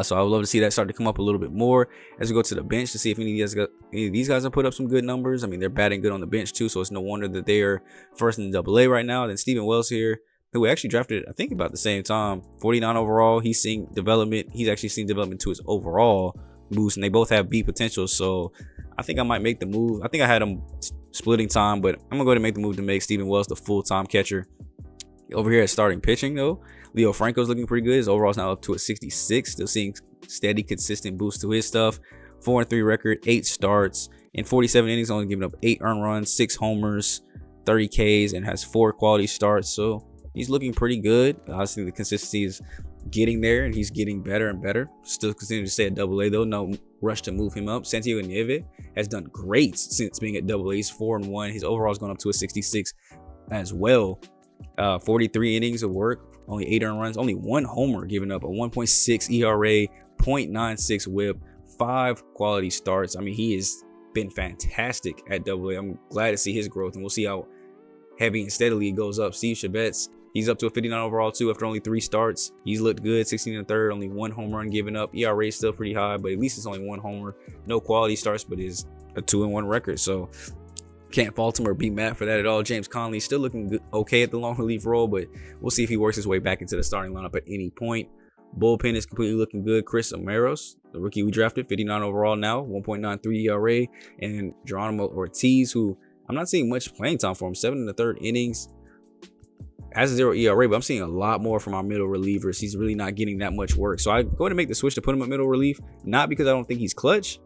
So I would love to see that start to come up a little bit more as we go to the bench to see if any of these guys have put up some good numbers. I mean, they're batting good on the bench too, so it's no wonder that they are first in AA right now. Then Stephen Wells here, who we actually drafted, I think, about the same time, 49 overall. He's seeing development. He's actually seen development to his overall boost, and they both have B potential. So I think I might make the move. I think I had them splitting time, but I'm gonna go ahead and make the move to make Stephen Wells the full-time catcher. Over here at starting pitching though, Leo Franco's looking pretty good. His overall is now up to a 66. Still seeing steady, consistent boost to his stuff. 4-3 record, 8 starts, in 47 innings, only giving up 8 earned runs, 6 homers, 30 Ks, and has 4 quality starts. So he's looking pretty good. Obviously, the consistency is getting there, and he's getting better and better. Still continue to stay at AA though. No rush to move him up. Santiago Nieve has done great since being at AA. He's 4-1. His overall has gone up to a 66 as well. 43 innings of work, only 8 earned runs, only 1 homer, giving up a 1.6 ERA, 0.96 WHIP, 5 quality starts. I mean, he has been fantastic at AA. I'm glad to see his growth, and we'll see how heavy and steadily it goes up. Steve Chabets, he's up to a 59 overall too after only 3 starts. He's looked good, 16 1/3, only 1 home run given up. ERA is still pretty high, but at least it's only 1 homer. No quality starts, but is a 2-1 record. So can't fault him or be mad for that at all. James Conley still looking good, okay at the long relief role, but we'll see if he works his way back into the starting lineup at any point. Bullpen is completely looking good. Chris Amaros, the rookie we drafted, 59 overall now, 1.93 ERA, and Geronimo Ortiz, who I'm not seeing much playing time for him, 7 1/3 innings, has a 0 ERA, but I'm seeing a lot more from our middle relievers. He's really not getting that much work, so I go ahead and make the switch to put him at middle relief, not because I don't think he's clutch,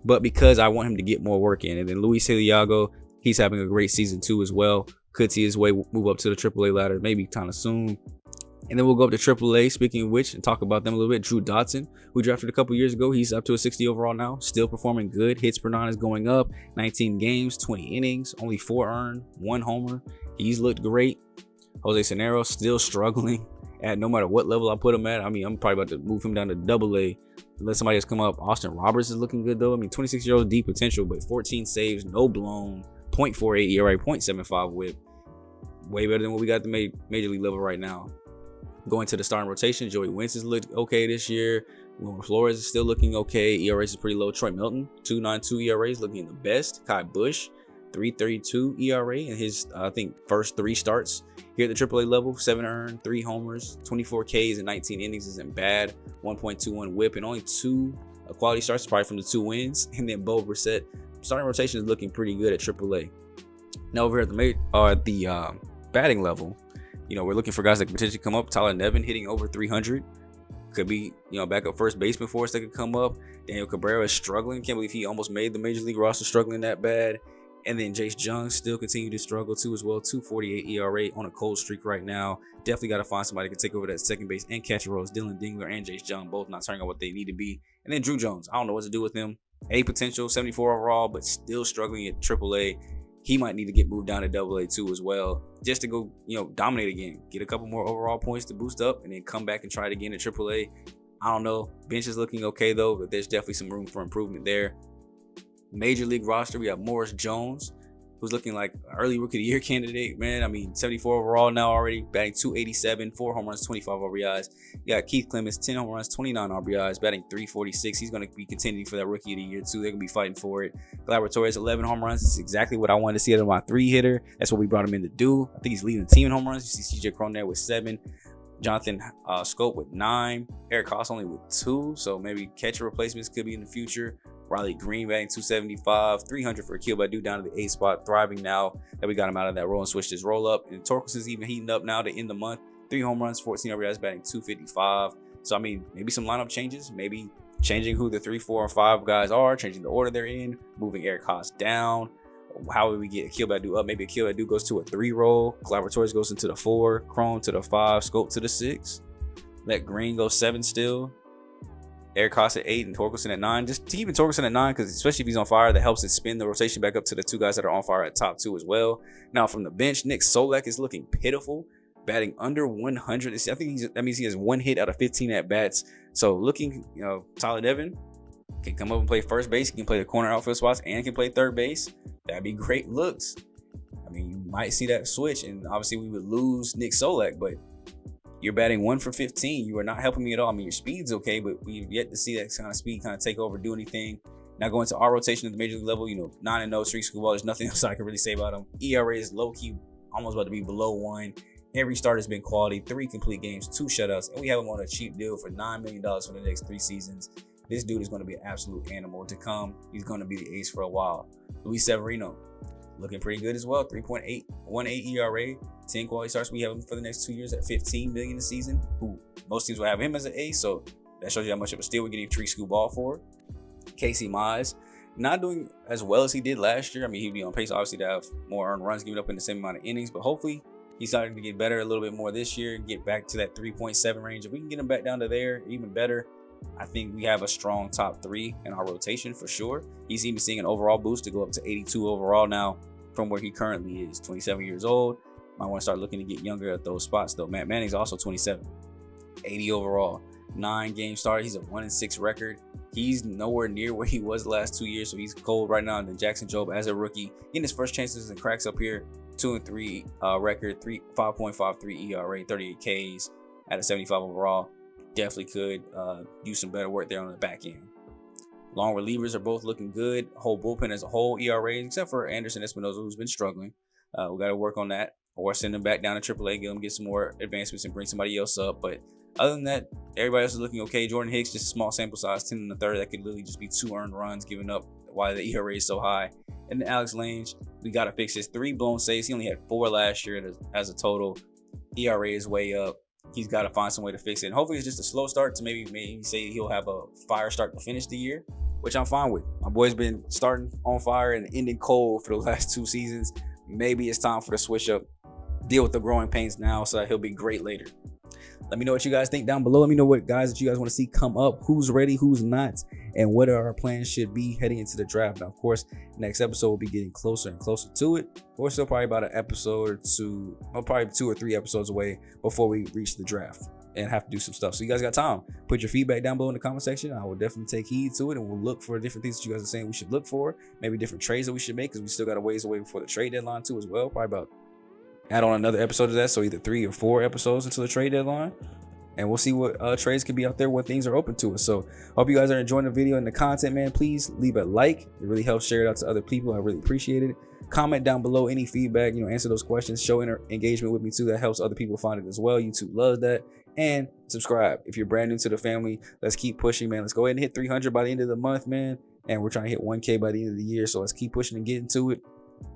but because I want him to get more work in. And then Luis Hidalgo, He's having a great season too as well. Could see his way move up to the AAA ladder maybe kind of soon. And then we'll go up to AAA, speaking of which, and talk about them a little bit. Drew Dotson, who drafted a couple years ago. He's up to a 60 overall now. Still performing good. Hits per 9 is going up. 19 games, 20 innings, only 4 earned, 1 homer. He's looked great. Jose Sonero still struggling at no matter what level I put him at. I mean, I'm probably about to move him down to AA. Let somebody else come up. Austin Roberts is looking good, though. I mean, 26-year-old deep potential, but 14 saves, no blown, 0.48 ERA, 0.75 whip. Way better than what we got at the major league level right now. Going to the starting rotation, Joey Wentz has looked okay this year. Wilmer Flores is still looking okay. ERA is pretty low. Troy Milton, 2.92 ERA is looking the best. Kai Busch, 3.32 ERA in his, I think, first 3 starts here at the AAA level. 7 earned, 3 homers, 24 Ks and 19 innings isn't bad. 1.21 whip and only 2 quality starts, probably from the 2 wins. And then Bo Brissett, starting rotation is looking pretty good at AAA. Now over here at the batting level, you know, we're looking for guys that can potentially come up. Tyler Nevin hitting over 300. Could be, you know, backup first baseman for us that could come up. Daniel Cabrera is struggling. Can't believe he almost made the major league roster struggling that bad. And then Jace Jung still continue to struggle too as well. 2.48 ERA on a cold streak right now. Definitely got to find somebody that can take over that second base and catcher roles. Dylan Dingler and Jace Jung both not turning out what they need to be. And then Drew Jones. I don't know what to do with him. A potential, 74 overall, but still struggling at AAA. He might need to get moved down to AA too as well, just to go, you know, dominate again, get a couple more overall points to boost up, and then come back and try it again at AAA. I don't know. Bench is looking okay though, but there's definitely some room for improvement there. Major league roster, we have Morris Jones, who's looking like an early rookie of the year candidate, man. I mean, 74 overall now already, batting 287, 4 home runs, 25 RBIs. You got Keith Clemens, 10 home runs, 29 RBIs, batting 346. He's going to be contending for that rookie of the year too. They're going to be fighting for it. Gleyber Torres, 11 home runs. This is exactly what I wanted to see out of my 3-hitter. That's what we brought him in to do. I think he's leading the team in home runs. You see CJ Cron there with 7. Jonathan Scope with 9. Eric Haas only with 2. So maybe catcher replacements could be in the future. Riley Green batting 275, 300 for Akil Badu down to the 8th spot, thriving now that we got him out of that role and switched his roll up. And Torkelson's even heating up now to end the month. 3 home runs, 14 RBIs, batting 255. So, I mean, maybe some lineup changes, maybe changing who the 3, 4, and 5 guys are, changing the order they're in, moving Eric Haas down. How would we get Akil Badu up? Maybe Akil Badu goes to a 3 role. Gleyber Torres goes into the 4, Cron to the 5, Scope to the 6. Let Green go 7 still. Eric Haas at 8 and Torkelson at 9. Just keeping Torkelson at 9 because especially if he's on fire, that helps it spin the rotation back up to the 2 guys that are on fire at top 2 as well. Now from the bench, Nick Solak is looking pitiful, batting under 100. I think that means he has 1 hit out of 15 at bats. So looking, you know, Tyler Nevin can come up and play first base. He can play the corner outfield spots and can play third base. That'd be great looks. I mean, you might see that switch, and obviously we would lose Nick Solak, but you're batting 1 for 15. You are not helping me at all. I mean, your speed's okay, but we've yet to see that kind of speed kind of take over, do anything. Now going to our rotation at the major league level, you know, 9-0, 3 school ball. There's nothing else I can really say about him. ERA is low-key, almost about to be below 1. Every start has been quality. 3 complete games, 2 shutouts, and we have him on a cheap deal for $9 million for the next 3 seasons. This dude is going to be an absolute animal to come. He's going to be the ace for a while. Luis Severino, looking pretty good as well. 3.818 ERA, 10 quality starts. We have him for the next 2 years at $15 million a season. Who most teams will have him as an ace, so that shows you how much of a steal we're getting Tree School Ball for. Casey Mize, not doing as well as he did last year. I mean, he'd be on pace obviously to have more earned runs given up in the same amount of innings, but hopefully he's starting to get better a little bit more this year and get back to that 3.7 range. If we can get him back down to there, even better. I think we have a strong top 3 in our rotation for sure. He's even seeing an overall boost to go up to 82 overall now from where he currently is. 27 years old. Might want to start looking to get younger at those spots though. Matt Manning's also 27. 80 overall. 9 games started. He's a 1-6 record. He's nowhere near where he was the last 2 years, so he's cold right now. And then Jackson Jobe as a rookie, getting his first chances and cracks up here. 2-3 record, 5.53 ERA, 38 Ks at a 75 overall. Definitely could use some better work there on the back end. Long relievers are both looking good. Whole bullpen as a whole, ERAs, except for Anderson Espinosa, who's been struggling. We got to work on that, or send him back down to AAA, get some more advancements and bring somebody else up. But other than that, everybody else is looking okay. Jordan Hicks, just a small sample size, 10 1/3. That could literally just be 2 earned runs given up why the ERA is so high. And then Alex Lange, we got to fix his 3 blown saves. He only had 4 last year as a total. ERA is way up. He's got to find some way to fix it. And hopefully it's just a slow start to maybe say he'll have a fire start to finish the year. which I'm fine with. My boy's been starting on fire and ending cold for the last 2 seasons. Maybe it's time for the switch up. Deal with the growing pains now so that he'll be great later. Let me know what you guys think down below. Let me know what guys that you guys want to see come up, who's ready, who's not, and what our plans should be heading into the draft. Now, of course, next episode will be getting closer and closer to it. We're still probably about an episode or two, or probably 2 or 3 episodes away before we reach the draft and have to do some stuff. So you guys got time. Put your feedback down below in the comment section. I will definitely take heed to it, and we'll look for different things that you guys are saying we should look for. Maybe different trades that we should make, because we still got a ways away before the trade deadline too as well. Probably about add on another episode of that, so either 3 or 4 episodes until the trade deadline. And we'll see what trades could be out there when things are open to us. So hope you guys are enjoying the video and the content, man. Please leave a like. It really helps share it out to other people. I really appreciate it. Comment down below any feedback, answer those questions, show engagement with me too. That helps other people find it as well. YouTube loves that. And subscribe if you're brand new to the family. Let's keep pushing, man. Let's go ahead and hit 300 by the end of the month, man. And we're trying to hit 1K by the end of the year. So let's keep pushing and getting to it.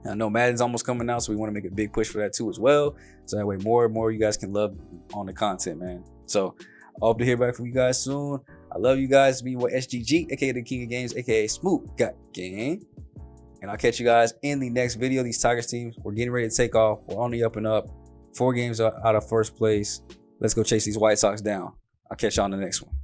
I know Madden's almost coming out, so we want to make a big push for that too as well. So that way more and more you guys can love on the content, man. So I hope to hear back from you guys soon. I love you guys. Be with SGG, aka the King of Games, aka SmooveGotGame. And I'll catch you guys in the next video. These Tigers teams, we're getting ready to take off. We're on the up and up. 4 games out of first place. Let's go chase these White Sox down. I'll catch y'all on the next one.